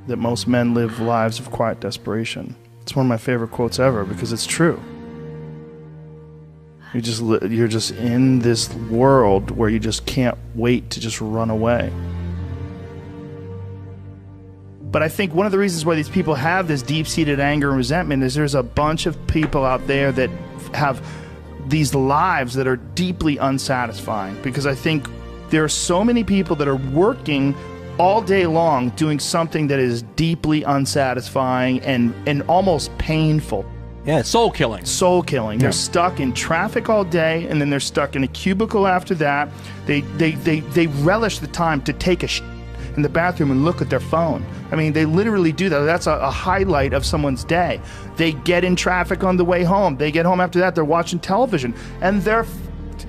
that most men live lives of quiet desperation. It's one of my favorite quotes ever because it's true. You're just in this world where you just can't wait to just run away. But I think one of the reasons why these people have this deep-seated anger and resentment is there's a bunch of people out there that have these lives that are deeply unsatisfying. Because I think there are so many people that are working all day long doing something that is deeply unsatisfying and almost painful. Yeah, soul killing. Soul killing. Yeah. They're stuck in traffic all day, and then they're stuck in a cubicle after that. They relish the time to take a shit in the bathroom and look at their phone. I mean, they literally do that. That's a highlight of someone's day. They get in traffic on the way home. They get home after that, they're watching television, and they're f***ed.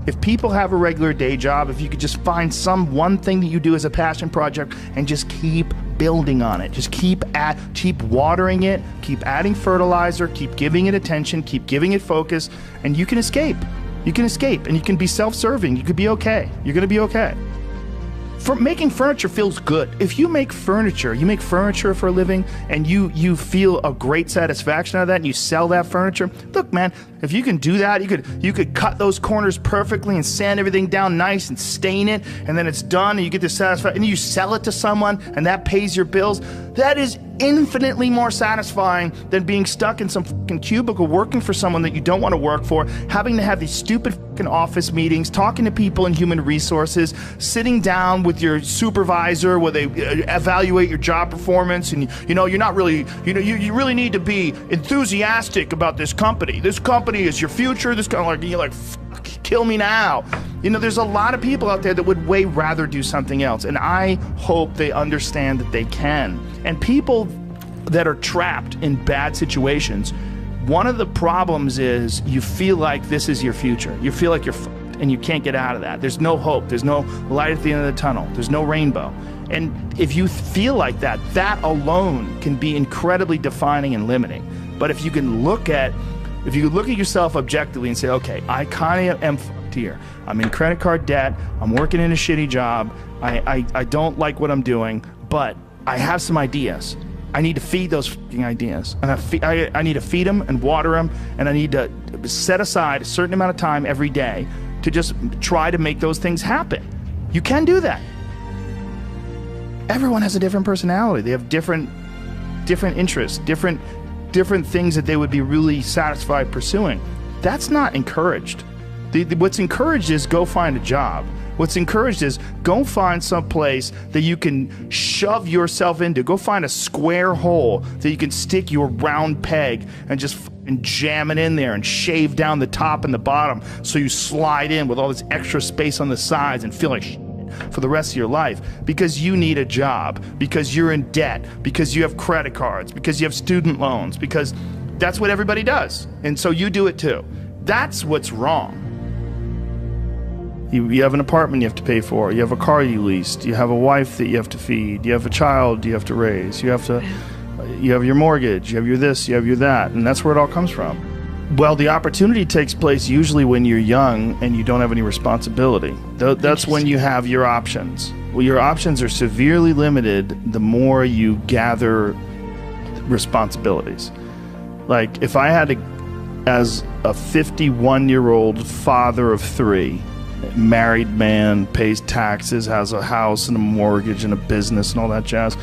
If people have a regular day job, if you could just find one thing that you do as a passion project and just keep building on it, just keep watering it, keep adding fertilizer, keep giving it attention, keep giving it focus, and you can escape. You can escape, and you can be self-serving. You could be okay. You're gonna be okay. Making furniture feels good. If you make furniture for a living, and you feel a great satisfaction out of that, and you sell that furniture, look, man, if you can do that, you could cut those corners perfectly and sand everything down nice and stain it, and then it's done, and you get this satisfaction, and you sell it to someone, and that pays your bills. That is infinitely more satisfying than being stuck in some fucking cubicle working for someone that you don't want to work for, having to have these stupid fucking office meetings, talking to people in human resources, sitting down with your supervisor where they evaluate your job performance, and you're not really, you really need to be enthusiastic about this company. This company is your future. This kind of you're like, fuck, kill me now. There's a lot of people out there that would way rather do something else, and I hope they understand that they can. And people that are trapped in bad situations, one of the problems is you feel like this is your future. You feel like you're fucked and you can't get out of that. There's no hope. There's no light at the end of the tunnel. There's no rainbow. And if you feel like that, that alone can be incredibly defining and limiting. But if you look at yourself objectively and say, okay, I kind of am fucked here. I'm in credit card debt. I'm working in a shitty job. I don't like what I'm doing, but I have some ideas. I need to feed those fucking ideas. And I need to feed them and water them, and I need to set aside a certain amount of time every day to just try to make those things happen. You can do that. Everyone has a different personality. They have different interests, different things that they would be really satisfied pursuing. That's not encouraged. What's encouraged is go find a job. What's encouraged is go find some place that you can shove yourself into. Go find a square hole that you can stick your round peg and just jam it in there and shave down the top and the bottom so you slide in with all this extra space on the sides and feel like shit for the rest of your life because you need a job, because you're in debt, because you have credit cards, because you have student loans, because that's what everybody does. And so you do it too. That's what's wrong. You have an apartment you have to pay for. You have a car you leased. You have a wife that you have to feed. You have a child you have to raise. You have your mortgage. You have your this. You have your that. And that's where it all comes from. Well, the opportunity takes place usually when you're young and you don't have any responsibility. That's when you have your options. Well, your options are severely limited the more you gather responsibilities. Like if I had to, as a 51-year-old father of 3, married man, pays taxes, has a house and a mortgage and a business and all that jazz.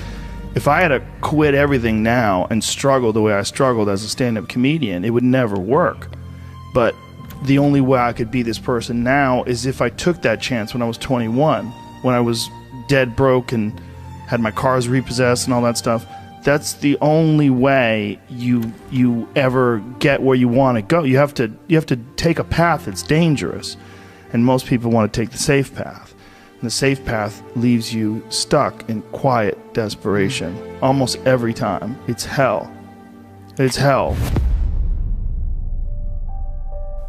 If I had to quit everything now and struggle the way I struggled as a stand-up comedian, it would never work. But the only way I could be this person now is if I took that chance when I was 21, when I was dead broke and had my cars repossessed and all that stuff. That's the only way you ever get where you want to go. You have to take a path that's dangerous. And most people want to take the safe path. And the safe path leaves you stuck in quiet desperation. Almost every time. It's hell. It's hell.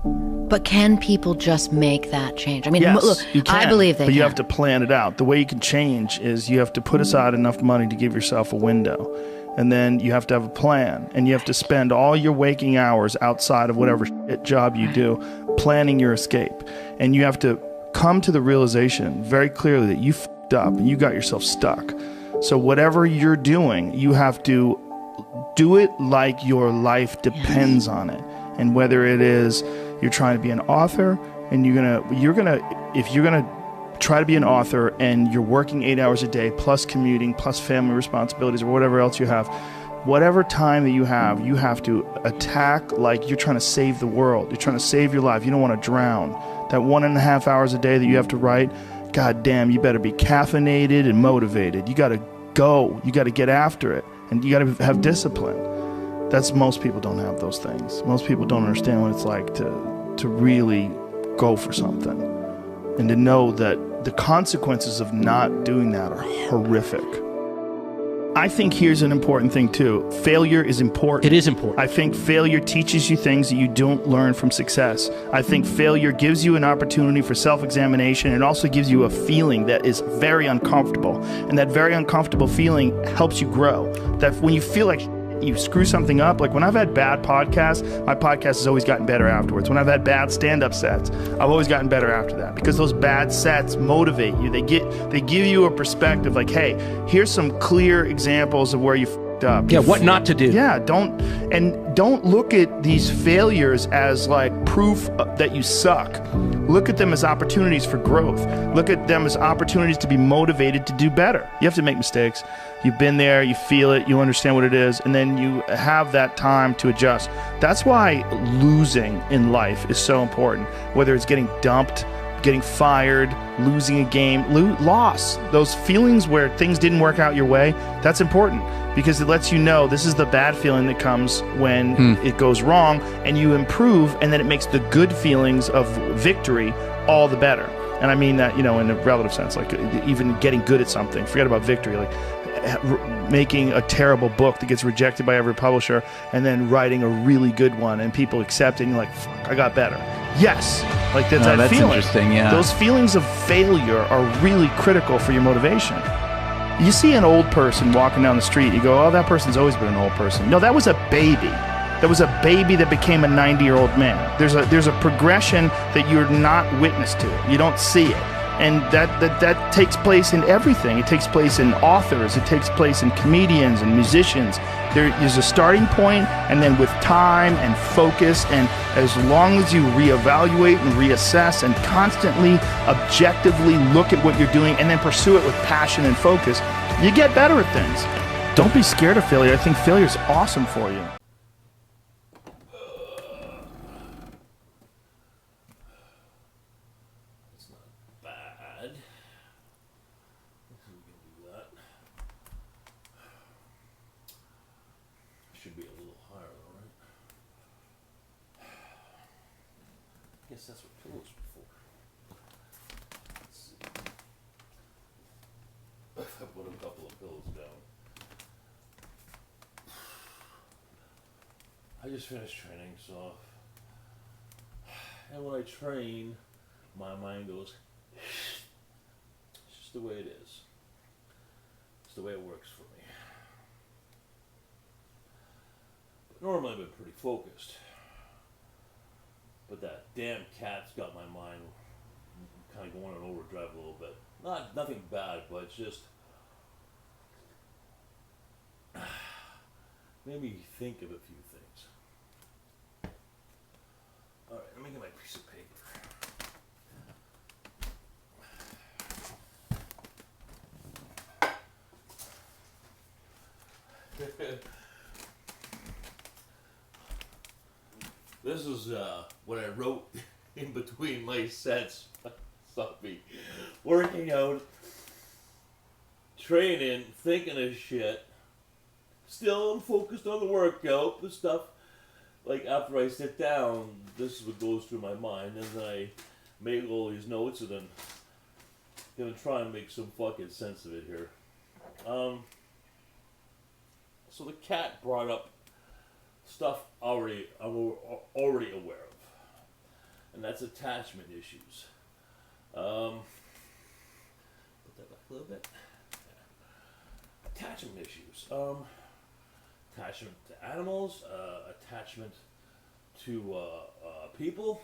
But can people just make that change? I mean, yes, look, you can, I believe they but can. you have to plan it out. The way you can change is you have to put aside enough money to give yourself a window. And then you have to have a plan. And you have to spend all your waking hours outside of whatever shit job you do planning your escape. And you have to come to the realization very clearly that you f***ed up and you got yourself stuck. So whatever you're doing, you have to do it like your life depends on it. And whether it is you're trying to be an author and if you're gonna try to be an author and you're working 8 hours a day plus commuting plus family responsibilities or whatever else you have, whatever time that you have to attack like you're trying to save the world. You're trying to save your life. You don't want to drown. That 1.5 hours a day that you have to write, God damn, you better be caffeinated and motivated. You got to go. You got to get after it. And you got to have discipline. Most people don't have those things. Most people don't understand what it's like to really go for something. And to know that the consequences of not doing that are horrific. I think here's an important thing too. Failure is important. It is important. I think failure teaches you things that you don't learn from success. I think failure gives you an opportunity for self-examination. It also gives you a feeling that is very uncomfortable. And that very uncomfortable feeling helps you grow. That when you feel like you screw something up, like when I've had bad podcasts, my podcast has always gotten better afterwards. When I've had bad stand-up sets, I've always gotten better after that, because those bad sets motivate you. They give you a perspective like, hey, here's some clear examples of where you fucked up. Yeah, what not to do. Yeah, don't look at these failures as like proof that you suck. Look at them as opportunities for growth. Look at them as opportunities to be motivated to do better. You have to make mistakes. You've been there, you feel it, you understand what it is, and then you have that time to adjust. That's why losing in life is so important. Whether it's getting dumped, getting fired, losing a game, loss. Those feelings where things didn't work out your way, that's important, because it lets you know this is the bad feeling that comes when it goes wrong, and you improve, and then it makes the good feelings of victory all the better. And I mean that, in a relative sense, like even getting good at something. Forget about victory, like making a terrible book that gets rejected by every publisher and then writing a really good one and people accept it and you're like, fuck, I got better. Yes. Like that's feeling. Interesting, yeah. Those feelings of failure are really critical for your motivation. You see an old person walking down the street, you go, oh, that person's always been an old person. No, that was a baby. That was a baby that became a 90-year-old man. There's a progression that you're not witness to. You don't see it. And that takes place in everything. It takes place in authors. It takes place in comedians and musicians. There is a starting point, and then with time and focus, and as long as you reevaluate and reassess and constantly objectively look at what you're doing and then pursue it with passion and focus, you get better at things. Don't be scared of failure. I think failure is awesome for you. Should be a little higher, though, right? I guess that's what pillows are for. Let's see. I put a couple of pillows down. I just finished training, so. And when I train, my mind goes. It's just the way it is. It's the way it works for me. Normally I've been pretty focused, but that damn cat's got my mind kind of going on overdrive a little bit. Nothing bad, but it's just made me think of a few things. All right, let me get my piece of paper. This is what I wrote in between my sets. Stop me. Working out, training, thinking of shit. Still I'm focused on the workout, the stuff. Like after I sit down, this is what goes through my mind, and then I make all these notes, and then gonna try and make some fucking sense of it here. So the cat brought up stuff I'm already aware of, and that's attachment issues. Put that back a little bit. Yeah. Attachment issues. Attachment to animals. Attachment to people.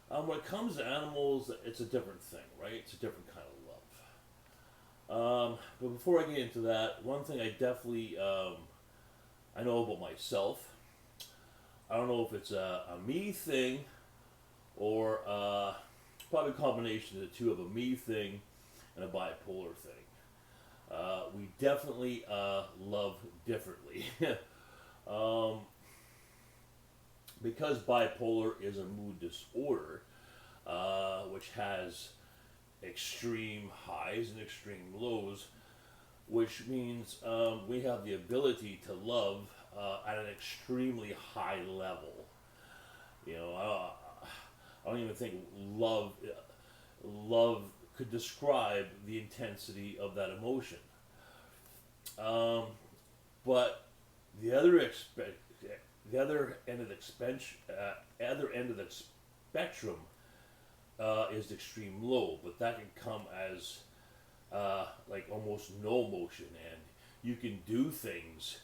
When it comes to animals, it's a different thing, right? It's a different kind of love. But before I get into that, one thing I definitely I know about myself. I don't know if it's a me thing or probably a combination of the two, of a me thing and a bipolar thing. We definitely love differently. um, because bipolar is a mood disorder, which has extreme highs and extreme lows, which means we have the ability to love at an extremely high level. You know, I don't even think love could describe the intensity of that emotion. But the other end of the spectrum is the extreme low, but that can come as like almost no emotion, and you can do things.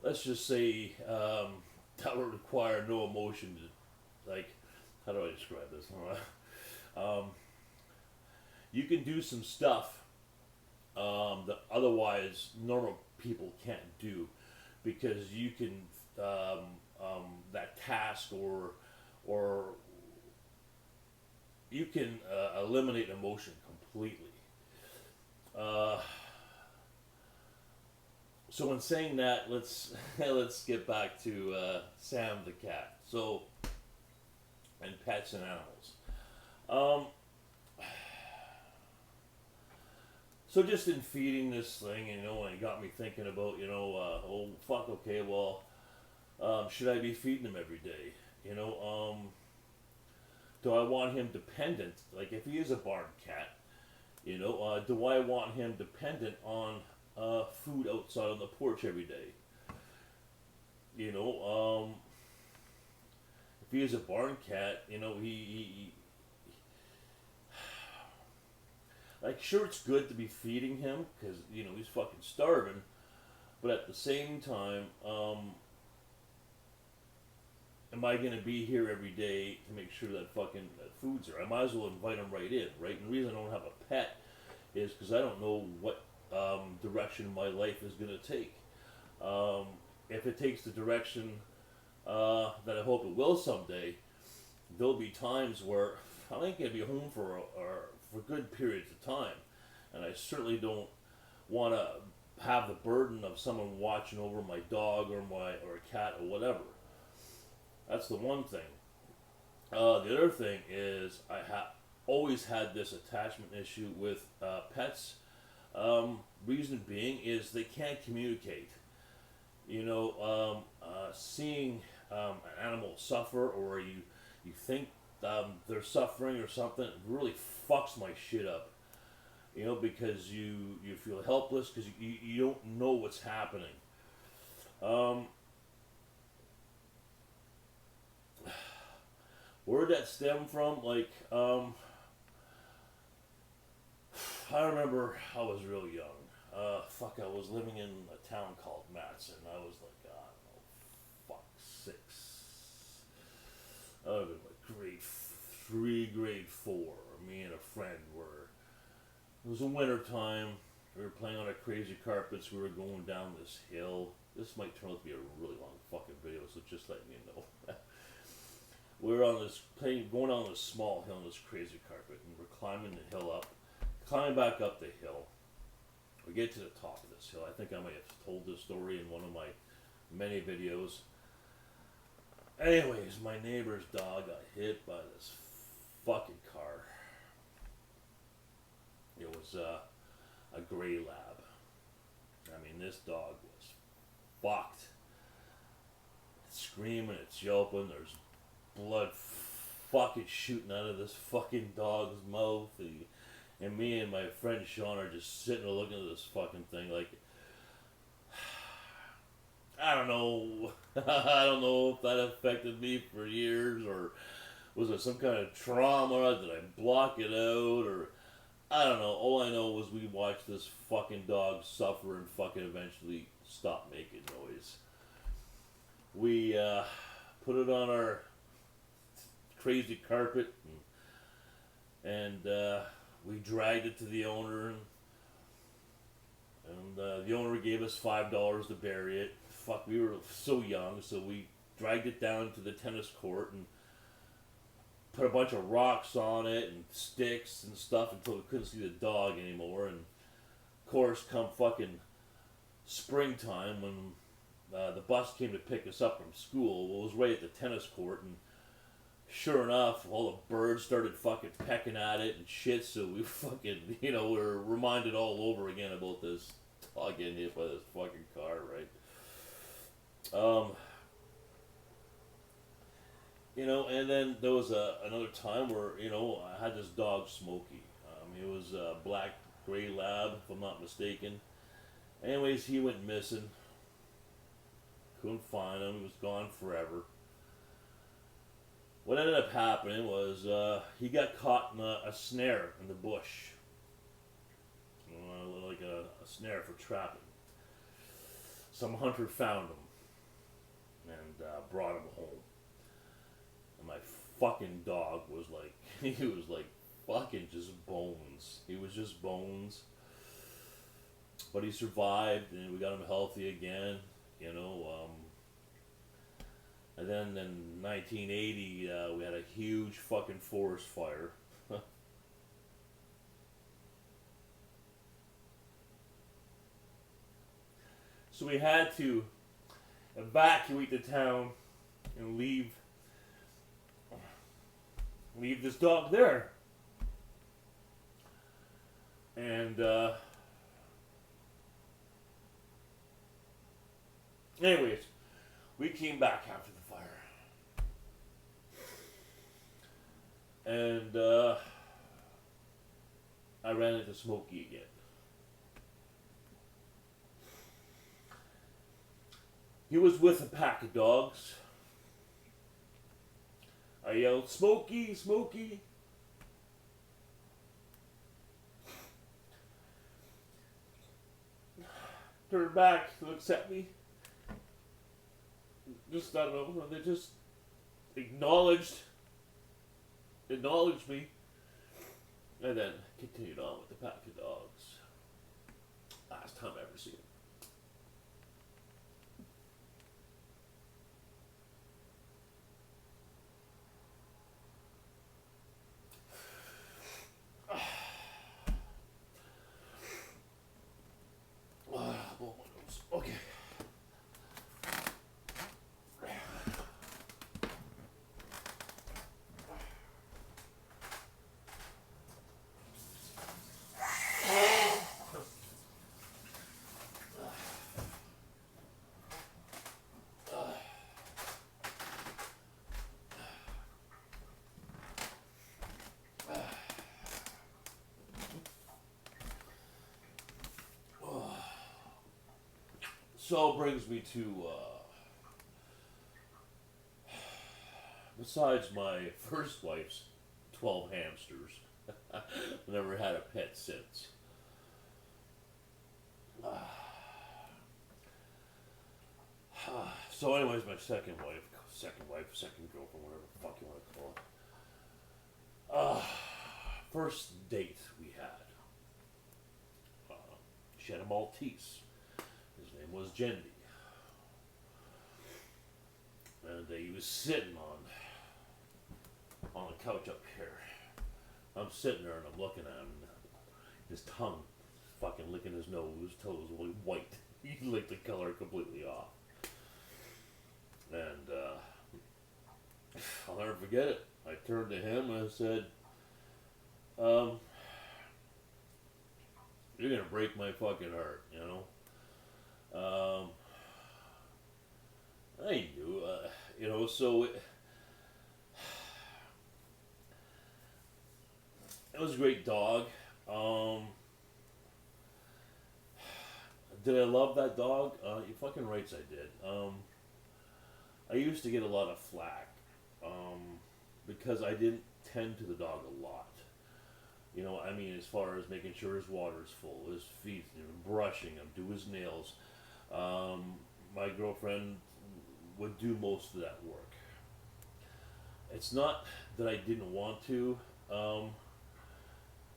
Let's just say that would require no emotion to, like, how do I describe this? You can do some stuff that otherwise normal people can't do, because you can that task or you can eliminate emotion completely. So in saying that, let's get back to Sam the cat. So, and pets and animals. So just in feeding this thing, and it got me thinking about, oh fuck, okay, well, should I be feeding him every day? Do I want him dependent? Like, if he is a barn cat, do I want him dependent on food outside on the porch every day? If he is a barn cat, he like, sure, it's good to be feeding him because he's fucking starving, but at the same time, am I gonna be here every day to make sure that food's there? I might as well invite him right in, right? And the reason I don't have a pet is because I don't know what direction my life is gonna take. If it takes the direction that I hope it will someday, there'll be times where I ain't gonna be home for good periods of time, and I certainly don't want to have the burden of someone watching over my dog or a cat or whatever. That's the one thing. The other thing is I always had this attachment issue with pets. Reason being is they can't communicate. Seeing an animal suffer, or you think they're suffering or something, it really fucks my shit up. Because you feel helpless because you don't know what's happening. Where'd that stem from? Like, I remember I was real young. I was living in a town called Matson. I was like, I don't know, 6. I was like grade 3, grade 4. Me and a friend were. It was a winter time. We were playing on our crazy carpets. We were going down this hill. This might turn out to be a really long fucking video, so just let me know. We were going down this small hill on this crazy carpet, and we're climbing the hill up, climbing back up the hill. We get to the top of this hill. I think I might have told this story in one of my many videos. Anyways, my neighbor's dog got hit by this fucking car. It was a gray lab. I mean, this dog was fucked. It's screaming, it's yelping, there's blood fucking shooting out of this fucking dog's mouth. And me and my friend Sean are just sitting and looking at this fucking thing like, I don't know. I don't know if that affected me for years, or was it some kind of trauma? Did I block it out? Or I don't know. All I know was we watched this fucking dog suffer and fucking eventually stop making noise. We put it on our crazy carpet and we dragged it to the owner, and the owner gave us $5 to bury it. Fuck, we were so young, so we dragged it down to the tennis court and put a bunch of rocks on it and sticks and stuff until we couldn't see the dog anymore. And of course, come fucking springtime when the bus came to pick us up from school, it was right at the tennis court, and sure enough, all the birds started fucking pecking at it and shit, so we fucking, we were reminded all over again about this dog getting hit by this fucking car, right? And then there was another time where, I had this dog, Smokey. He was a black gray lab, if I'm not mistaken. Anyways, he went missing. Couldn't find him. He was gone forever. What ended up happening was he got caught in a snare in the bush. Like a snare for trapping. Some hunter found him and brought him home. And my fucking dog was like, he was like fucking just bones. He was just bones. But he survived, and we got him healthy again, And then in 1980, we had a huge fucking forest fire. So we had to evacuate the town and leave this dog there. And anyways, we came back after the fire. And I ran into Smokey again. He was with a pack of dogs. I yelled, "Smokey, Smokey!" Turned back, looks at me. Just, I don't know, they just acknowledged me, and then continued on with the pack of dogs. Last time I ever seen him. Okay. So it brings me to, besides my first wife's 12 hamsters, I've never had a pet since. So anyways, my second girlfriend, whatever the fuck you want to call it. First date we had. She had a Maltese. His name was Jendi. And he was sitting on the couch up here. I'm sitting there and I'm looking at him. His tongue fucking licking his nose till it was white. He licked the color completely off. And I'll never forget it. I turned to him and I said, "You're gonna break my fucking heart, I knew, so it was a great dog. Did I love that dog? You fucking rights I did. I used to get a lot of flack, because I didn't tend to the dog a lot. As far as making sure his water's full, his feet, brushing him, do his nails. My girlfriend would do most of that work. It's not that I didn't want to.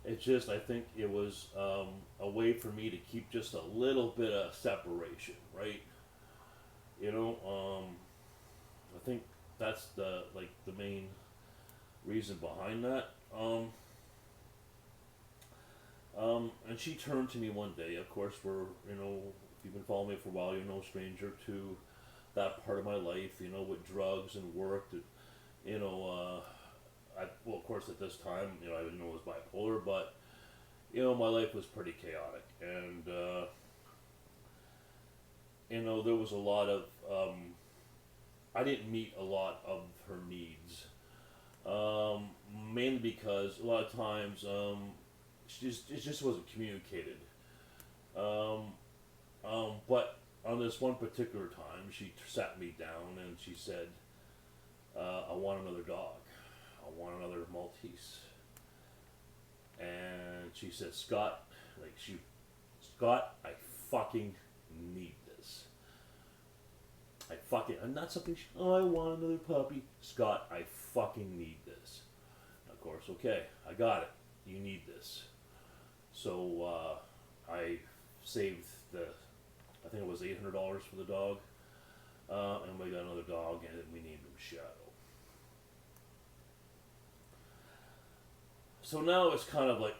It's just, I think it was a way for me to keep just a little bit of separation, right? You know, I think that's the main reason behind that. And she turned to me one day. Of course, if you've been following me for a while, you're no stranger to that part of my life. You know, with drugs and work. You know, well, of course, at this time, I didn't know it was bipolar, but my life was pretty chaotic, and there was a lot of I didn't meet a lot of her needs, mainly because a lot of times it just wasn't communicated. But on this one particular time, she sat me down and she said, "I want another dog. I want another Maltese." And she said, "Scott, I fucking need this. I'm not something, I want another puppy. Scott, I fucking need this." Of course, okay, I got it. You need this. So, I saved I think it was $800 for the dog. And we got another dog, and we named him Shadow. So now it's kind of like,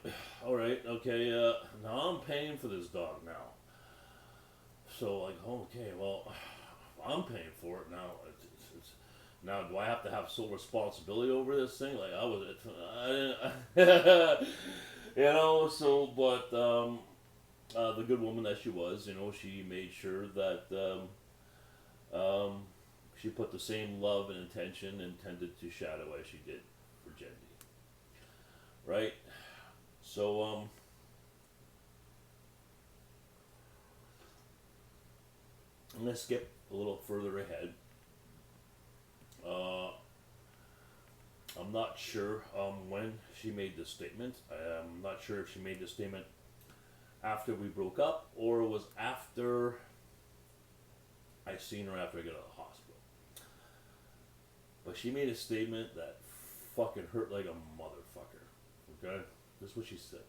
all right, okay, now I'm paying for this dog now. So like, okay, well, I'm paying for it now. Now do I have to have sole responsibility over this thing? Like I didn't, So but the good woman that she was, she made sure that she put the same love and attention intended to Shadow as she did for Jendi. Right? So, I'm going to skip a little further ahead. I'm not sure when she made this statement. I'm not sure if she made this statement after we broke up or it was after I seen her after I got out of the hospital. But she made a statement that fucking hurt like a motherfucker. Okay? This is what she said.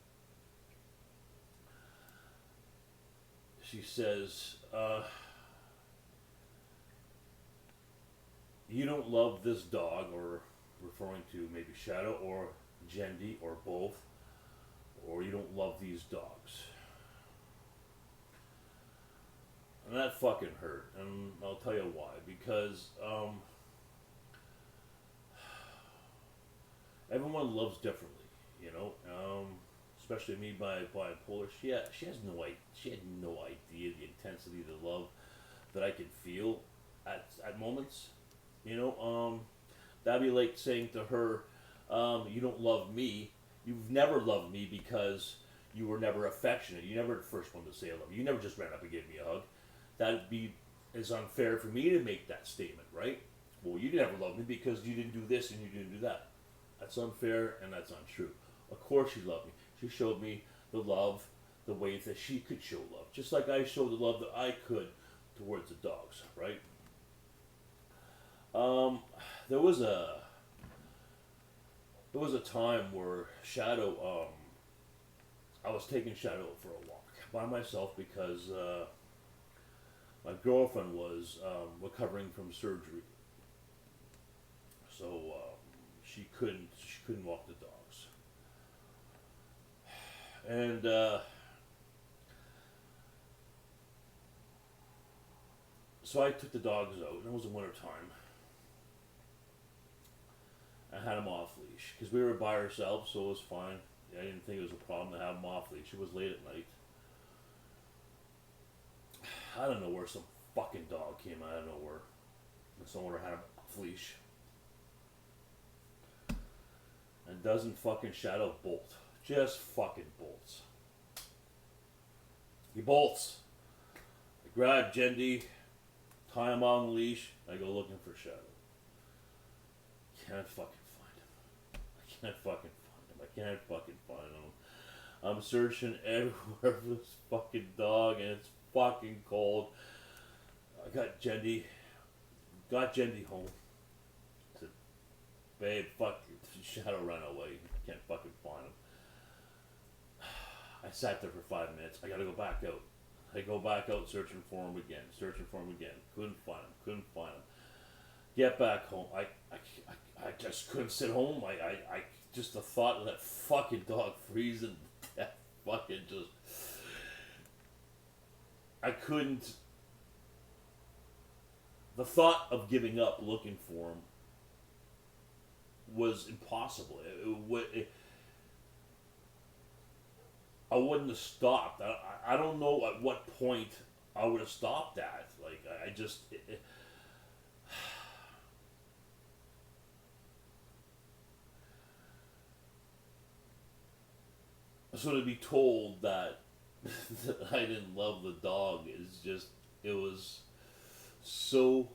She says, "You don't love this dog," or referring to maybe Shadow or Jendi or both, or "you don't love these dogs." And that fucking hurt, and I'll tell you why. Because everyone loves differently, especially me by bipolar. She had no idea the intensity of the love that I could feel at moments. That'd be like saying to her, "You don't love me. You've never loved me because you were never affectionate. You never the first one to say I love you. You never just ran up and gave me a hug." That'd be as unfair for me to make that statement, right? Well, you never loved me because you didn't do this and you didn't do that. That's unfair and that's untrue. Of course she loved me. She showed me the love, the way that she could show love. Just like I showed the love that I could towards the dogs, right? There was a time where Shadow, I was taking Shadow for a walk by myself because my girlfriend was recovering from surgery, so she couldn't walk the dogs, and so I took the dogs out. It was the winter time. I had them off leash because we were by ourselves, so it was fine. I didn't think it was a problem to have them off leash. It was late at night. I don't know where some fucking dog came out of nowhere. Someone had him off leash. And doesn't fucking Shadow bolt. Just fucking bolts. He bolts. I grab Jendi, tie him on the leash, I go looking for Shadow. Can't fucking find him. I can't fucking find him. I'm searching everywhere for this fucking dog, and it's fucking cold. I got Jendi home. I said, "Babe, fuck, Shadow ran away. Can't fucking find him." I sat there for 5 minutes. I gotta go back out. I go back out searching for him again. Couldn't find him. Get back home. I just couldn't sit home. I just the thought of that fucking dog freezing, that fucking just. I couldn't. The thought of giving up looking for him was impossible. I wouldn't have stopped. I don't know at what point I would have stopped at. Like, I just. So to be told that, that I didn't love the dog is just. It was so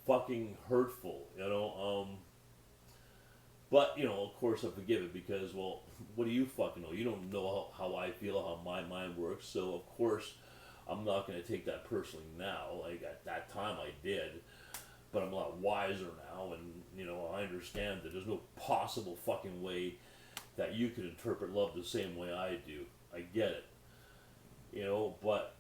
fucking hurtful, you know. But, you know, of course I forgive it because, well, what do you fucking know? You don't know how I feel, how my mind works. So, of course, I'm not going to take that personally now. Like, at that time I did. But I'm a lot wiser now. And, you know, I understand that there's no possible fucking way that you could interpret love the same way I do. I get it. You know, but,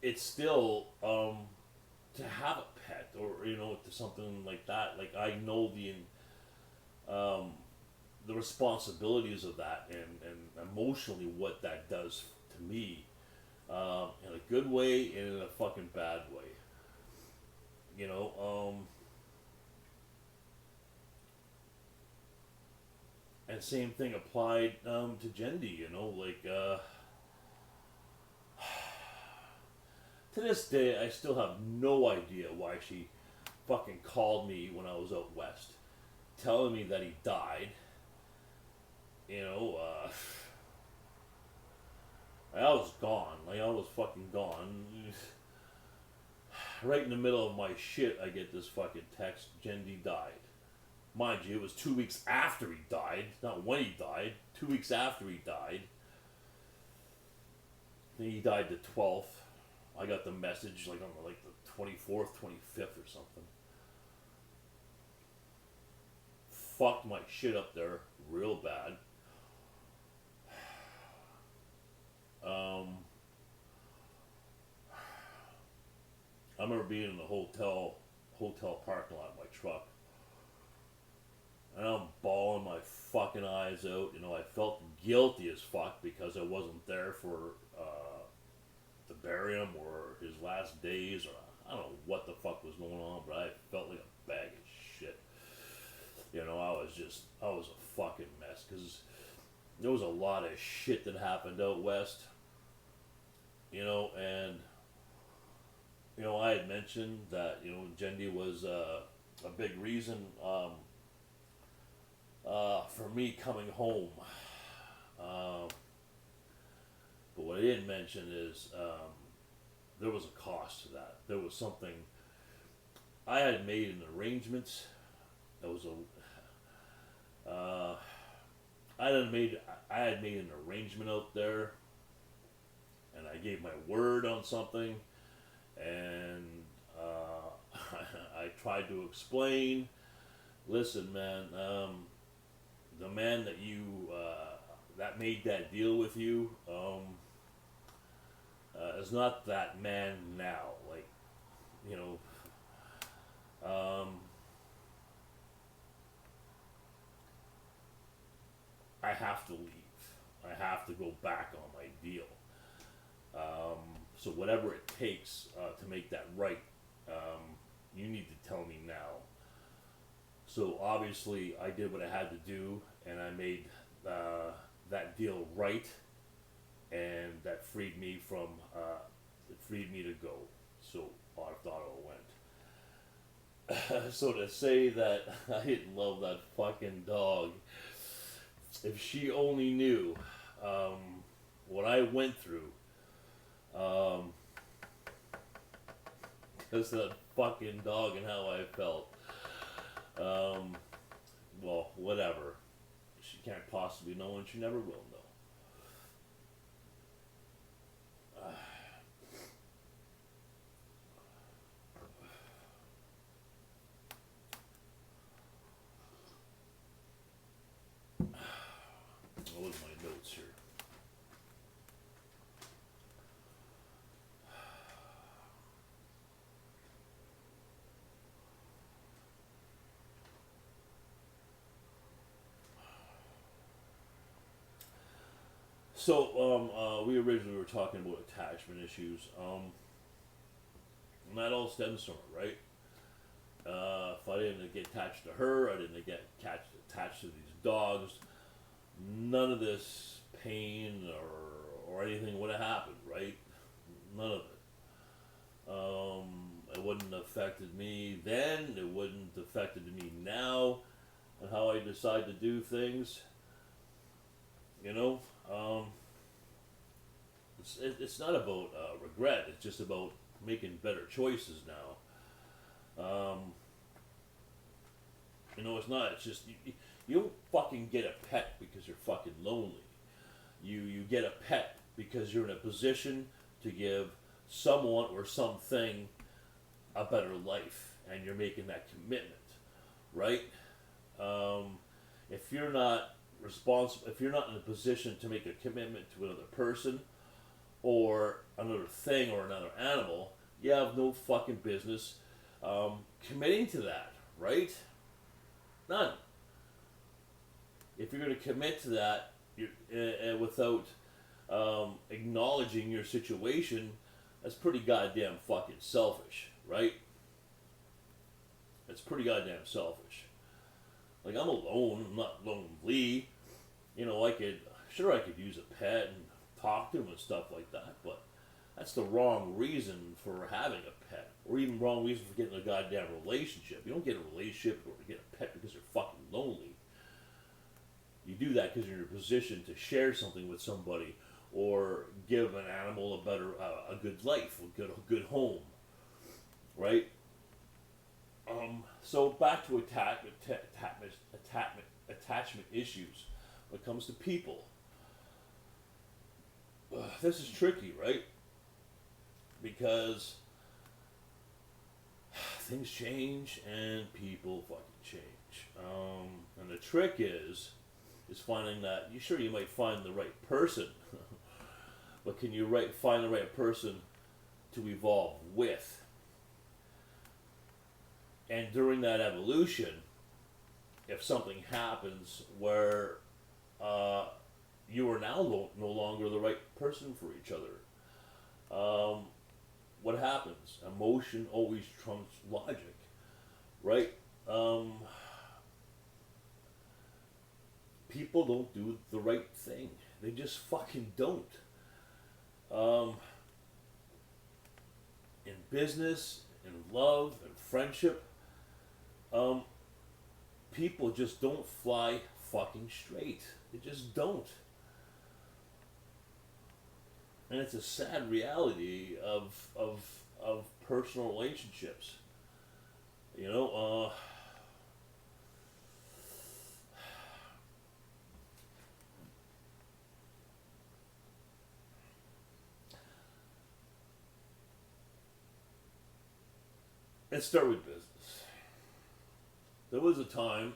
it's still, to have a pet or, you know, to something like that, like, I know the responsibilities of that and emotionally what that does to me, in a good way and in a fucking bad way, you know. And same thing applied to Jendi, you know, like, to this day, I still have no idea why she fucking called me when I was out west, telling me that he died. You know, I was gone. Like, I was fucking gone. Right in the middle of my shit, I get this fucking text, Jendi died. Mind you, it was 2 weeks after he died, not when he died, 2 weeks after he died. He died the 12th. I got the message like on the 24th, 25th or something. Fucked my shit up there real bad. I remember being in the hotel parking lot in my truck. And I'm bawling my fucking eyes out. You know, I felt guilty as fuck because I wasn't there for to bury him or his last days, or I don't know what the fuck was going on, but I felt like a bag of shit. You know, I was a fucking mess because there was a lot of shit that happened out west. You know, and you know, I had mentioned that, you know, Jendi was a big reason for me coming home. But what I didn't mention is there was a cost to that. There was something I had made an arrangement. There was I had made an arrangement out there, and I gave my word on something, and I tried to explain. Listen, man, the man that you that made that deal with you is not that man now. Like, you know, I have to leave. I have to go back on my deal. So whatever it takes to make that right, you need to tell me now. So obviously I did what I had to do, and I made that deal right, and that freed me from, it freed me to go. So off the auto went. So to say that I didn't love that fucking dog, if she only knew what I went through, because that fucking dog and how I felt. Well, whatever. She can't possibly know, and she never will know. What was my notes here? So, we originally were talking about attachment issues. And that all stems from it, right? If I didn't get attached to her, I didn't get attached to these dogs, none of this pain or anything would have happened, right? None of it. It wouldn't have affected me then, it wouldn't have affected me now, and how I decide to do things. You know, it's not about regret, it's just about making better choices now. You know, it's not, it's just, you don't fucking get a pet because you're fucking lonely. You get a pet because you're in a position to give someone or something a better life, and you're making that commitment, right? If you're not responsible, if you're not in a position to make a commitment to another person or another thing or another animal, you have no fucking business committing to that, right? None. If you're going to commit to that without acknowledging your situation, that's pretty goddamn fucking selfish, right? It's pretty goddamn selfish. Like, I'm alone, I'm not lonely. You know, I could use a pet and talk to him and stuff like that, but that's the wrong reason for having a pet, or even wrong reason for getting a goddamn relationship. You don't get a relationship or get a pet because you're fucking lonely. You do that because you're in a position to share something with somebody, or give an animal a good life, a good home, right? So back to attachment issues when it comes to people. This is tricky, right? Because things change and people fucking change. And the trick is finding that, you might find the right person, but can you find the right person to evolve with? And during that evolution, if something happens where you are now no longer the right person for each other, what happens? Emotion always trumps logic, right? People don't do the right thing. They just fucking don't. In business, in love, in friendship, people just don't fly fucking straight. They just don't. And it's a sad reality of personal relationships. You know, let's start with business. There was a time,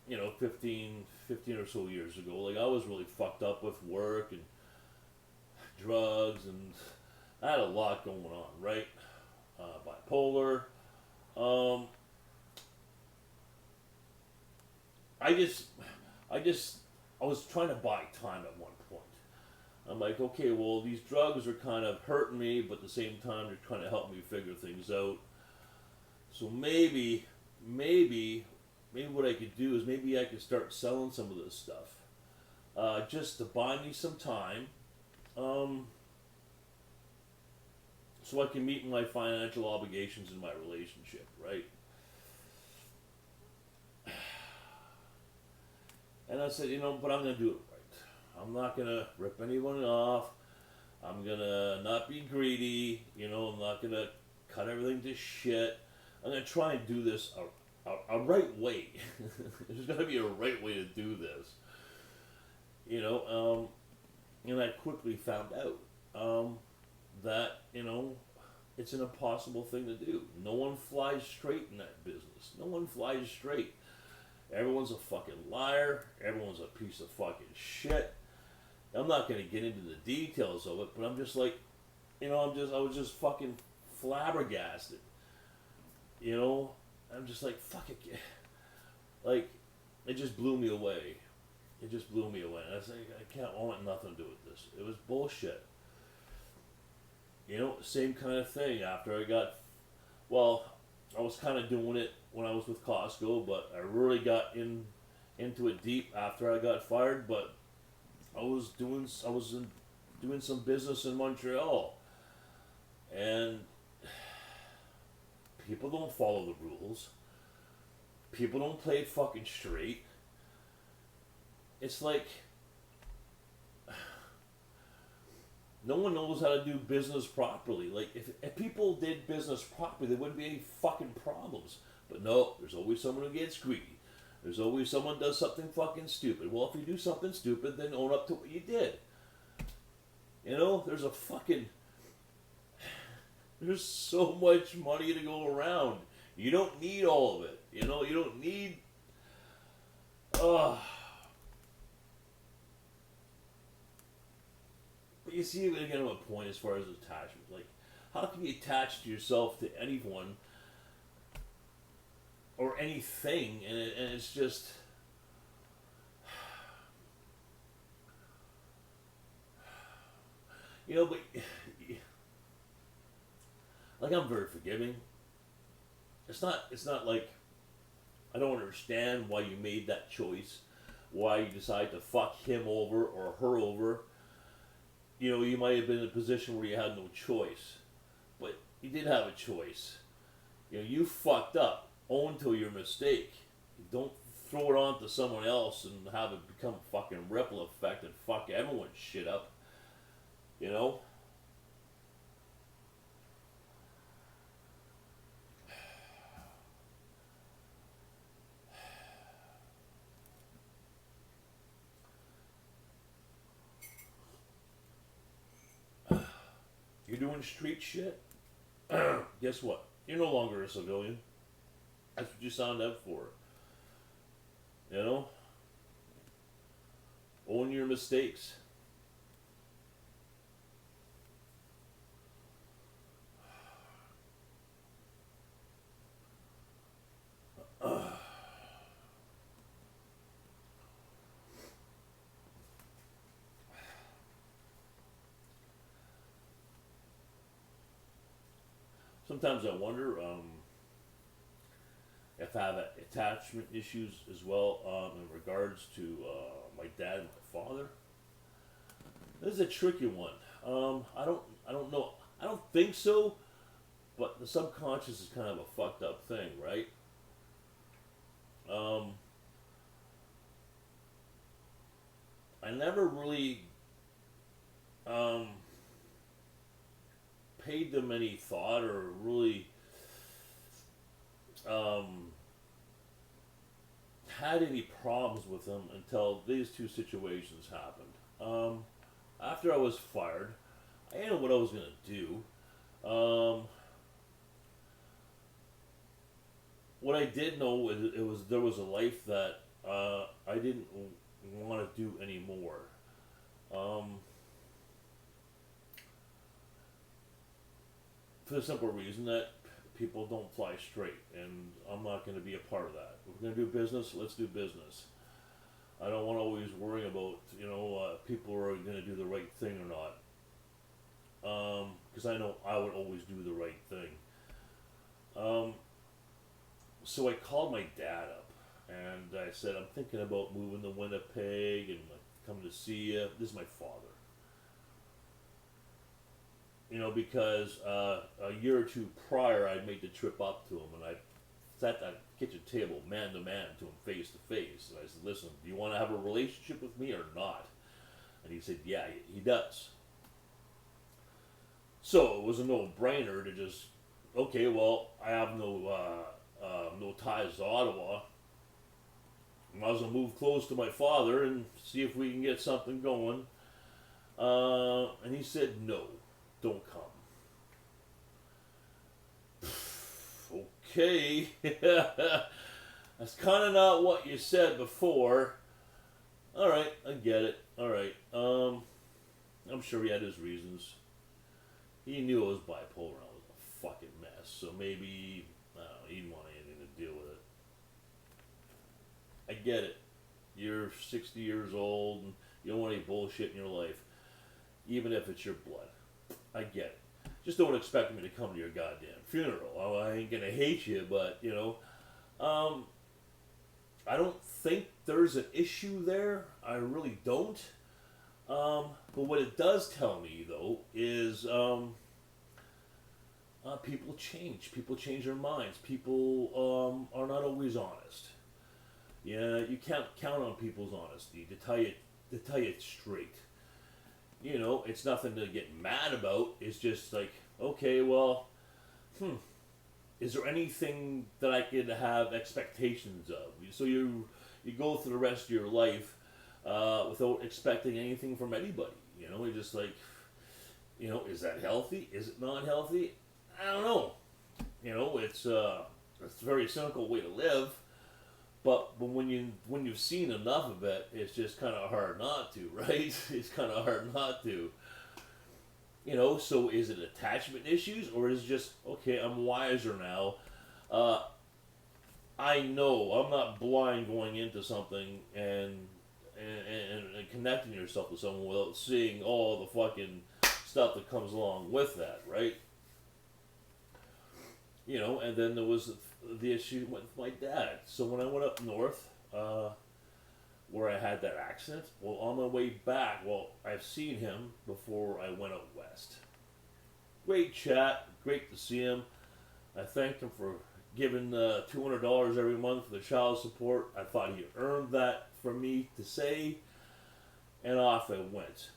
you know, 15 or so years ago, like, I was really fucked up with work and drugs, and I had a lot going on, right? Bipolar. I was trying to buy time at one point. I'm like, okay, well, these drugs are kind of hurting me, but at the same time, they're trying to help me figure things out. So maybe what I could do is maybe I could start selling some of this stuff, just to buy me some time, so I can meet my financial obligations in my relationship, right? And I said, you know, but I'm going to do it right. I'm not going to rip anyone off. I'm going to not be greedy. You know, I'm not going to cut everything to shit. I'm going to try and do this a right way. There's got to be a right way to do this. You know, and I quickly found out that, you know, it's an impossible thing to do. No one flies straight in that business. No one flies straight. Everyone's a fucking liar. Everyone's a piece of fucking shit. I'm not going to get into the details of it, but I'm just like, I was just fucking flabbergasted. I'm just like, fuck it. Like, it just blew me away. It just blew me away. And I was like, I want nothing to do with this. It was bullshit. Same kind of thing after I was kind of doing it when I was with Costco, but I really got into it deep after I got fired, but I was doing some business in Montreal, and people don't follow the rules. People don't play it fucking straight. It's like no one knows how to do business properly. Like, if people did business properly, there wouldn't be any fucking problems. But no, there's always someone who gets greedy. There's always someone does something fucking stupid. Well, if you do something stupid, then own up to what you did. There's so much money to go around. You don't need all of it. You don't need... But you see, again, at a point as far as attachment. Like, how can you attach to yourself to anyone or anything, and it's just... but... Like, I'm very forgiving. It's not like I don't understand why you made that choice, why you decided to fuck him over or her over. You might have been in a position where you had no choice, but you did have a choice. You fucked up. Own to your mistake. Don't throw it on to someone else and have it become a fucking ripple effect and fuck everyone's shit up. You're doing street shit? Guess what? You're no longer a civilian. That's what you signed up for. Own your mistakes. Sometimes I wonder if I have attachment issues as well in regards to my dad and my father. This is a tricky one. I don't know. I don't think so, but the subconscious is kind of a fucked up thing, right? I never really paid them any thought or really had any problems with them until these two situations happened. After I was fired, I didn't know what I was going to do. What I did know is there was a life that I didn't want to do anymore. For the simple reason that people don't fly straight, and I'm not going to be a part of that. If we're going to do business, let's do business. I don't want to always worry about, people are going to do the right thing or not. Because I know I would always do the right thing. So I called my dad up, and I said, I'm thinking about moving to Winnipeg and coming to see you. This is my father. Because a year or two prior, I made the trip up to him, and I sat at that kitchen table, man to man, to him, face to face. And I said, listen, do you want to have a relationship with me or not? And he said, yeah, he does. So it was a no-brainer to just, okay, well, I have no ties to Ottawa. I might as well move close to my father and see if we can get something going. And he said, no, don't come. okay, that's kind of not what you said before. All right, I get it. All right. I'm sure he had his reasons. He knew I was bipolar. I was a fucking mess. So maybe I don't know, he didn't want anything to deal with it. I get it. You're 60 years old and you don't want any bullshit in your life, even if it's your blood. I get it. Just don't expect me to come to your goddamn funeral. I ain't gonna hate you, but you know, I don't think there's an issue there. I really don't. But what it does tell me, though, is people change. People change their minds. People are not always honest. Yeah, you can't count on people's honesty to tell you it straight. You know, it's nothing to get mad about. It's just like, okay, well, is there anything that I could have expectations of? So you go through the rest of your life without expecting anything from anybody. You know, you're just like, you know, is that healthy? Is it not healthy? I don't know. You know, it's a very cynical way to live. But when you've seen enough of it, it's just kind of hard not to, right? It's kind of hard not to. You know, so is it attachment issues, or is it just, okay, I'm wiser now. I know I'm not blind going into something and connecting yourself to someone without seeing all the fucking stuff that comes along with that, right? You know, and then there was the issue with my dad. So when I went up north, where I had that accident, well, on my way back, well, I've seen him before I went out west. Great chat, great to see him. I thanked him for giving $200 every month for the child support. I thought he earned that for me to say, and off I went.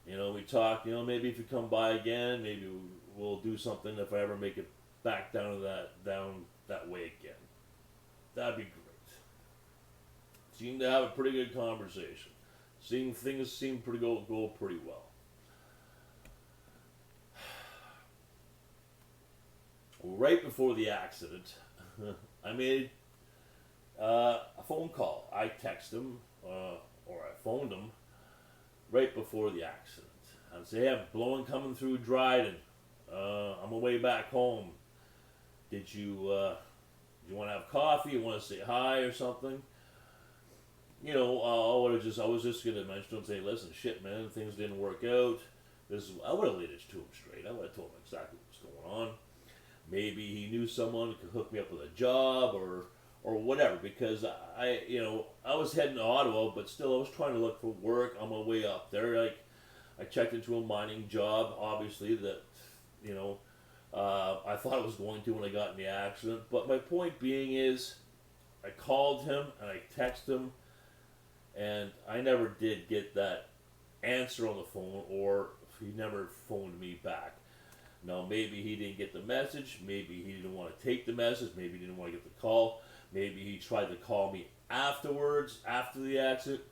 You know, we talked, you know, maybe if you come by again, maybe we'll do something if I ever make it back down that way again. That'd be great. Seemed to have a pretty good conversation. Things seem to go pretty well. Right before the accident, I made a phone call. I texted him, or I phoned him right before the accident. I'd say, hey, I'm blowing coming through Dryden. I'm on my way back home. Did you want to have coffee? You want to say hi or something? You know, I was just gonna mention to him, say, listen, shit, man, things didn't work out. I would have laid it to him straight. I would have told him exactly what was going on. Maybe he knew someone who could hook me up with a job or whatever, because I was heading to Ottawa, but still I was trying to look for work on my way up there. Like, I checked into a mining job, obviously, that, you know, I thought I was going to when I got in the accident. But my point being is, I called him and I texted him, and I never did get that answer on the phone, or he never phoned me back. Now, maybe he didn't get the message, maybe he didn't want to take the message, maybe he didn't want to get the call, maybe he tried to call me afterwards, after the accident,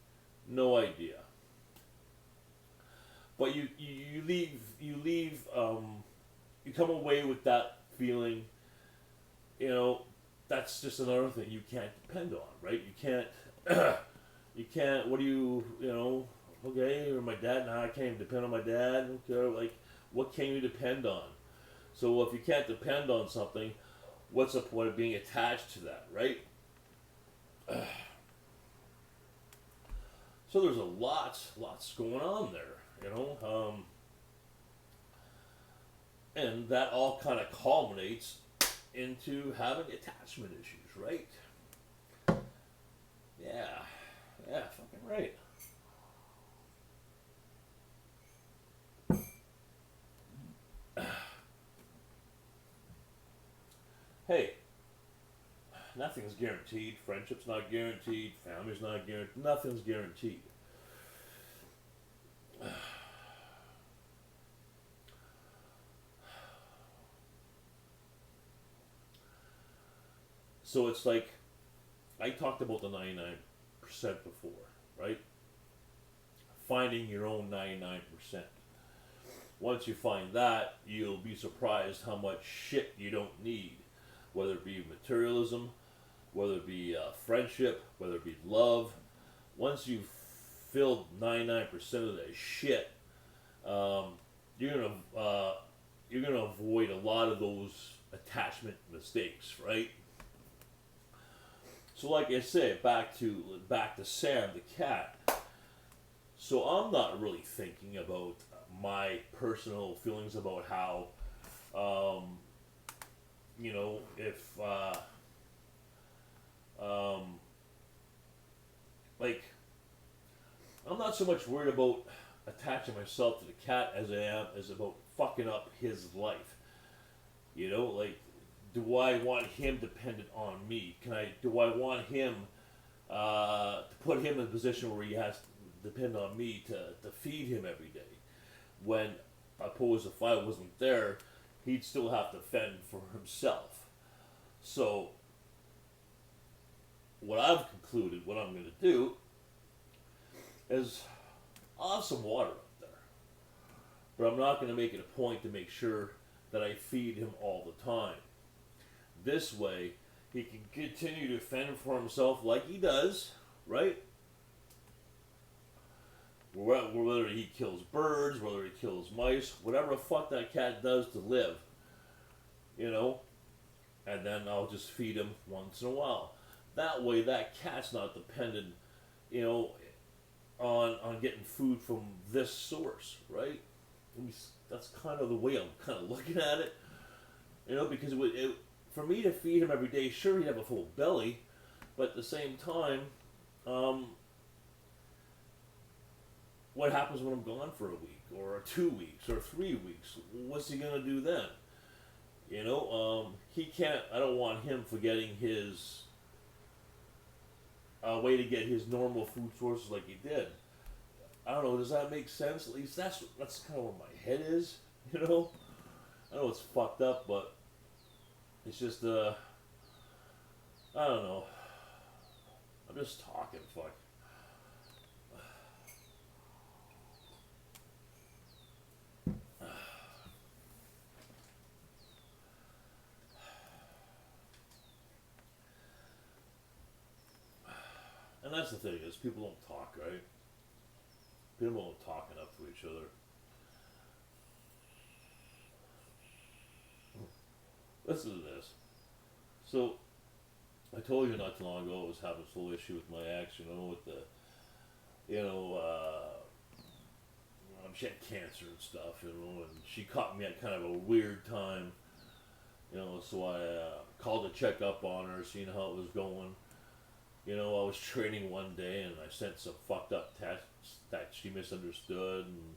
no idea. But you come away with that feeling, you know, that's just another thing you can't depend on, right? You can't, what do you know, okay, or my dad, nah, I can't even depend on my dad, okay, like, what can you depend on? So if you can't depend on something, what's the point of being attached to that, right? So there's lots going on there, you know, and that all kind of culminates into having attachment issues, right? Yeah, fucking right. Hey, nothing's guaranteed. Friendship's not guaranteed. Family's not guaranteed. Nothing's guaranteed. So it's like, I talked about the 99% before, right? Finding your own 99%. Once you find that, you'll be surprised how much shit you don't need, whether it be materialism, whether it be friendship, whether it be love. Once you've filled 99% of that shit, you're gonna avoid a lot of those attachment mistakes, right? So, like I said, back to Sam the cat. So I'm not really thinking about my personal feelings about how, if like, I'm not so much worried about attaching myself to the cat as I am as about fucking up his life. You know, like, do I want him dependent on me? Do I want him to put him in a position where he has to depend on me to feed him every day? When, opposed, if I wasn't there, he'd still have to fend for himself. So, what I've concluded, what I'm going to do, is I'll have some water up there. But I'm not going to make it a point to make sure that I feed him all the time. This way, he can continue to fend for himself like he does, right? Whether he kills birds, whether he kills mice, whatever the fuck that cat does to live, you know? And then I'll just feed him once in a while. That way, that cat's not dependent, you know, on getting food from this source, right? That's kind of the way I'm kind of looking at it, you know, because for me to feed him every day, sure, he'd have a full belly, but at the same time, what happens when I'm gone for a week, or 2 weeks, or 3 weeks? What's he gonna do then? You know, he can't. I don't want him forgetting his way to get his normal food sources like he did. I don't know. Does that make sense? At least that's kind of where my head is. You know, I know it's fucked up, but it's just I don't know. I'm just talking. Fuck. And that's the thing is, people don't talk, right? People don't talk enough to each other. Listen to this. So, I told you not too long ago I was having a full issue with my ex, you know, with the, she had cancer and stuff, you know, and she caught me at kind of a weird time, you know, so I called to check up on her, seeing how it was going. You know, I was training one day and I sent some fucked up texts that she misunderstood, and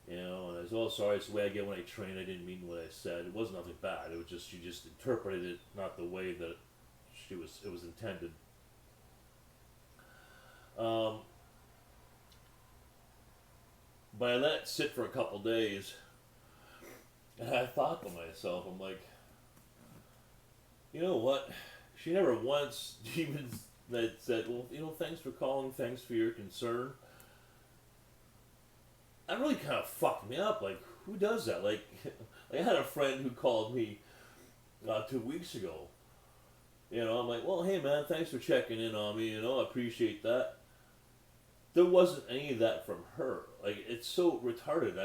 you know, and I said, "Oh, sorry, it's the way I get when I train. I didn't mean what I said. It wasn't nothing bad. It was just she just interpreted it not the way that it was intended." But I let it sit for a couple days, and I thought to myself, I'm like, you know what? She never once even said, well, you know, thanks for calling, thanks for your concern. That really kind of fucked me up. Like, who does that? Like I had a friend who called me 2 weeks ago. You know, I'm like, well, hey man, thanks for checking in on me. You know, I appreciate that. There wasn't any of that from her. Like, it's so retarded.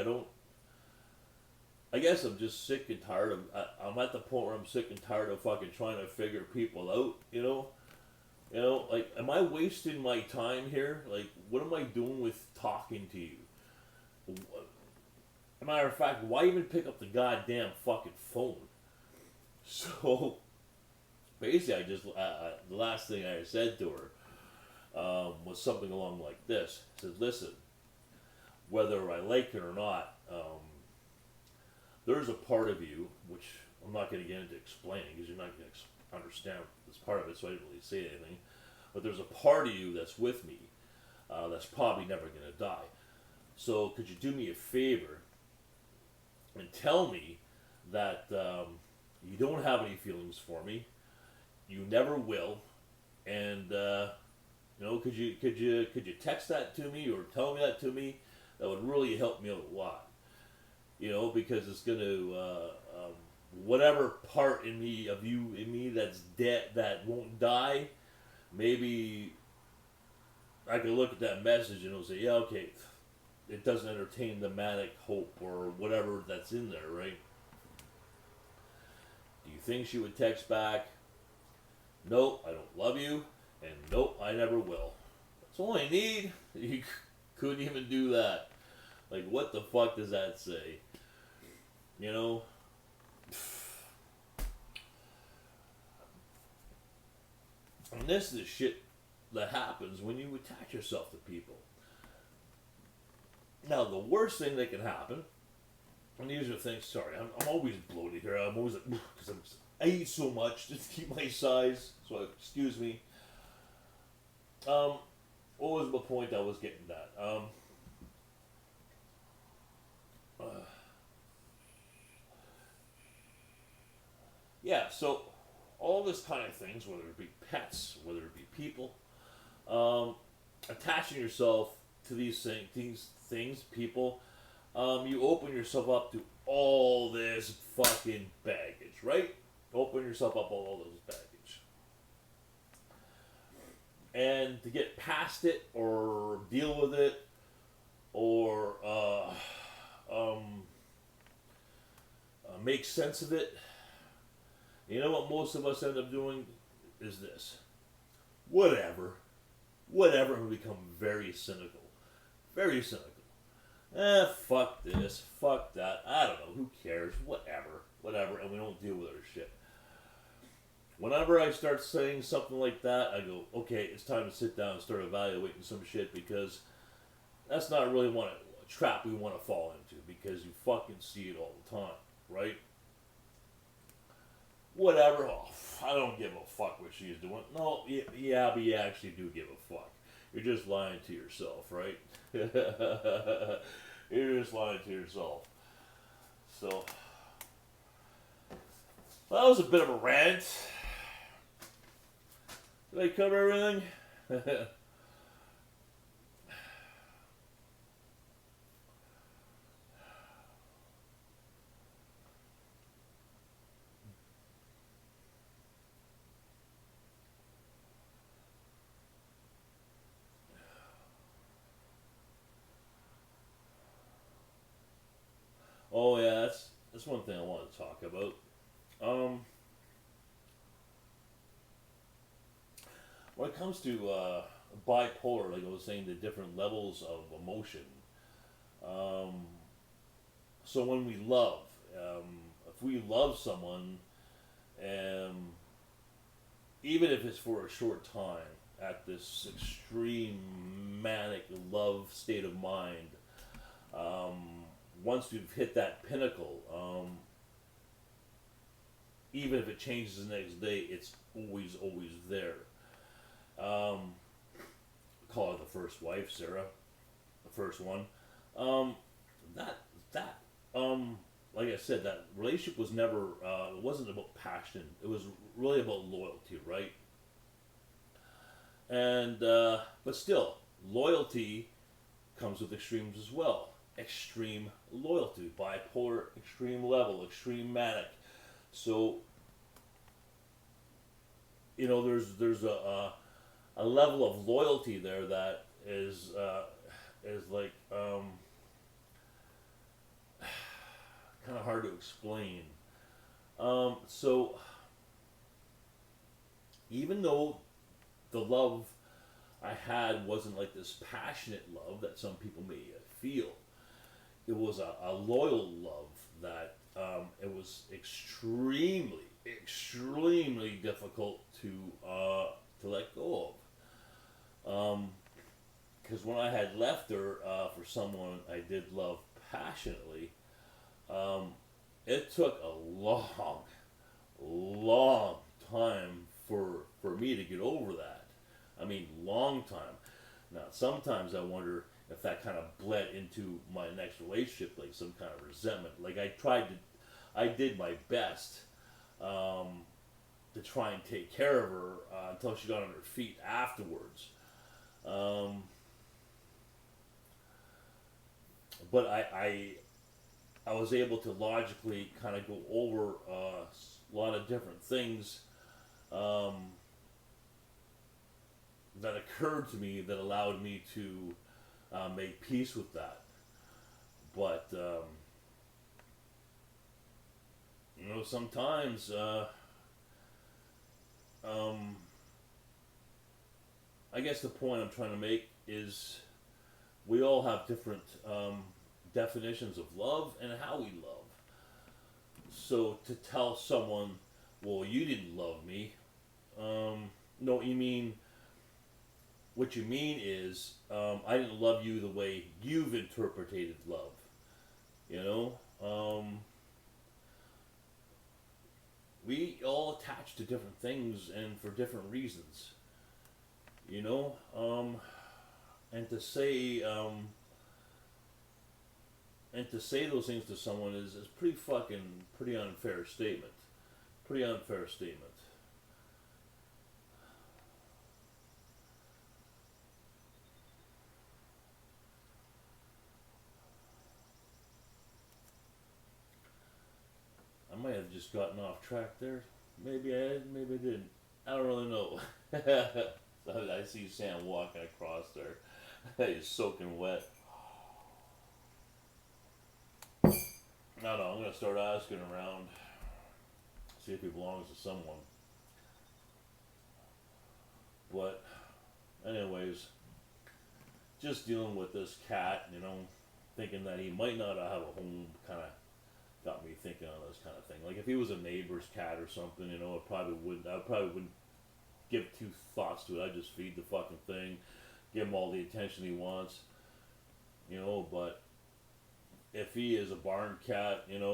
I guess I'm just sick and tired of. I'm at the point where I'm sick and tired of fucking trying to figure people out. You know, like, am I wasting my time here? Like, what am I doing with talking to you? As a matter of fact, why even pick up the goddamn fucking phone? So, basically, I just the last thing I said to her was something along like this. I said, listen, whether I like it or not, there's a part of you, which I'm not going to get into explaining because you're not going to understand this part of it, so I didn't really say anything. But there's a part of you that's with me that's probably never going to die. So could you do me a favor and tell me that you don't have any feelings for me, you never will, and you know, could you text that to me or tell me that to me? That would really help me out a lot. You know, because it's going to whatever part in me that's dead that won't die. Maybe I could look at that message and it'll say, yeah, okay, it doesn't entertain the manic hope or whatever that's in there, right? Do you think she would text back? Nope, I don't love you, and nope, I never will. That's all I need. You couldn't even do that. Like, what the fuck does that say? You know? And this is the shit that happens when you attach yourself to people. Now, the worst thing that can happen, and these are things, sorry, I'm always bloated here. I'm always like, because I eat so much to keep my size, so excuse me. What was the point I was getting at? Yeah, so all this kind of things, whether it be pets, whether it be people, attaching yourself to these things, people, you open yourself up to all this fucking baggage, right? Open yourself up all those baggage. And to get past it, or deal with it, or make sense of it, you know what most of us end up doing is this. Whatever, and we become very cynical. Very cynical. Fuck this, fuck that, I don't know, who cares, whatever, and we don't deal with our shit. Whenever I start saying something like that, I go, okay, it's time to sit down and start evaluating some shit, because that's not really a trap we want to fall into, because you fucking see it all the time, right? Whatever, oh, I don't give a fuck what she's doing. No, yeah, but you actually do give a fuck. You're just lying to yourself, right? You're just lying to yourself. So, well, that was a bit of a rant. Did I cover everything? Oh yeah, that's one thing I want to talk about. When it comes to bipolar, like I was saying, the different levels of emotion. So when we love, if we love someone, even if it's for a short time, at this extreme manic love state of mind, once we've hit that pinnacle, even if it changes the next day, it's always there. Call her the first wife, Sarah, the first one. Like I said, that relationship was never. It wasn't about passion. It was really about loyalty, right? And but still, loyalty comes with extremes as well. Extreme loyalty, bipolar, extreme level, extreme manic. So, you know, there's a level of loyalty there that is like kind of hard to explain. So even though the love I had wasn't like this passionate love that some people may feel, it was a loyal love that it was extremely difficult to let go of. Because when I had left her for someone I did love passionately, it took a long time for me to get over that. I mean, long time. Now, sometimes I wonder if that kind of bled into my next relationship, like some kind of resentment. Like I did my best to try and take care of her until she got on her feet afterwards. But I was able to logically kind of go over a lot of different things that occurred to me that allowed me to make peace with that. But sometimes I guess the point I'm trying to make is we all have different definitions of love and how we love. So to tell someone, well, you didn't love me, no, what you mean is, I didn't love you the way you've interpreted love. We all attach to different things and for different reasons. And to say those things to someone is pretty unfair statement. Pretty unfair statement. I might have just gotten off track there. Maybe I did, maybe I didn't. I don't really know. I see Sam walking across there. He's soaking wet. I don't know, I'm going to start asking around. See if he belongs to someone. But, anyways, just dealing with this cat, thinking that he might not have a home, kind of got me thinking on this kind of thing. Like if he was a neighbor's cat or something, I probably wouldn't give two thoughts to it. I'd just feed the fucking thing, give him all the attention he wants, but if he is a barn cat, and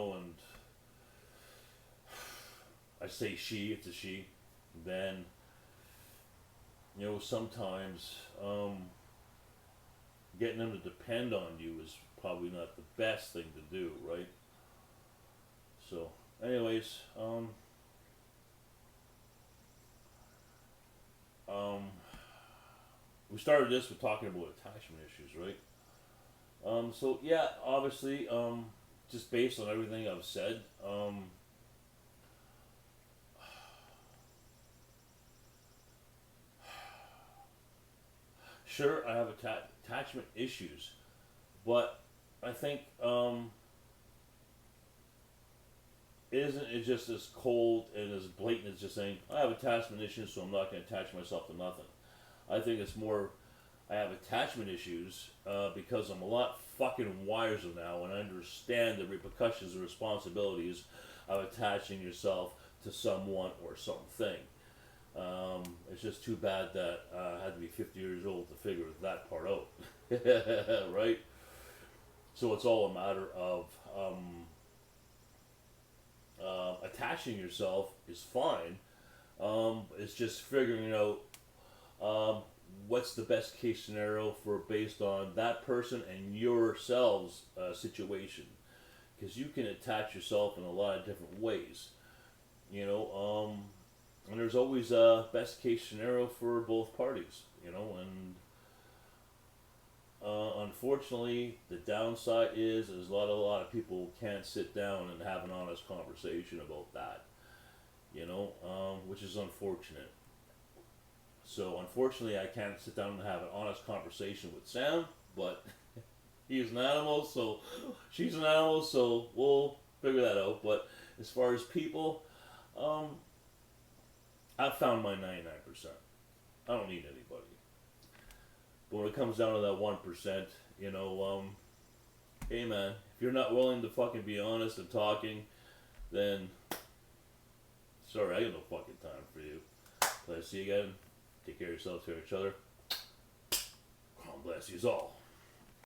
I say she, it's a she, then, sometimes, getting them to depend on you is probably not the best thing to do, right? So, anyways, we started this with talking about attachment issues, right? So yeah, obviously, just based on everything I've said, sure, I have attachment issues, but I think, it's just as cold and as blatant as just saying, I have attachment issues, so I'm not going to attach myself to nothing. I think it's more, I have attachment issues because I'm a lot fucking wiser now and I understand the repercussions and responsibilities of attaching yourself to someone or something. It's just too bad that I had to be 50 years old to figure that part out. Right? So it's all a matter of attaching yourself is fine. It's just figuring out what's the best case scenario for based on that person and yourselves situation, because you can attach yourself in a lot of different ways, and there's always a best case scenario for both parties, and unfortunately the downside is a lot of people can't sit down and have an honest conversation about that, which is unfortunate. So unfortunately I can't sit down and have an honest conversation with Sam, but he's an animal, so she's an animal, so we'll figure that out. But as far as people, I've found my 99%. I don't need anybody. But when it comes down to that 1%, hey man, if you're not willing to fucking be honest and talking, then sorry, I got no fucking time for you. Till I see you again, take care of yourselves, care of each other. God bless you all.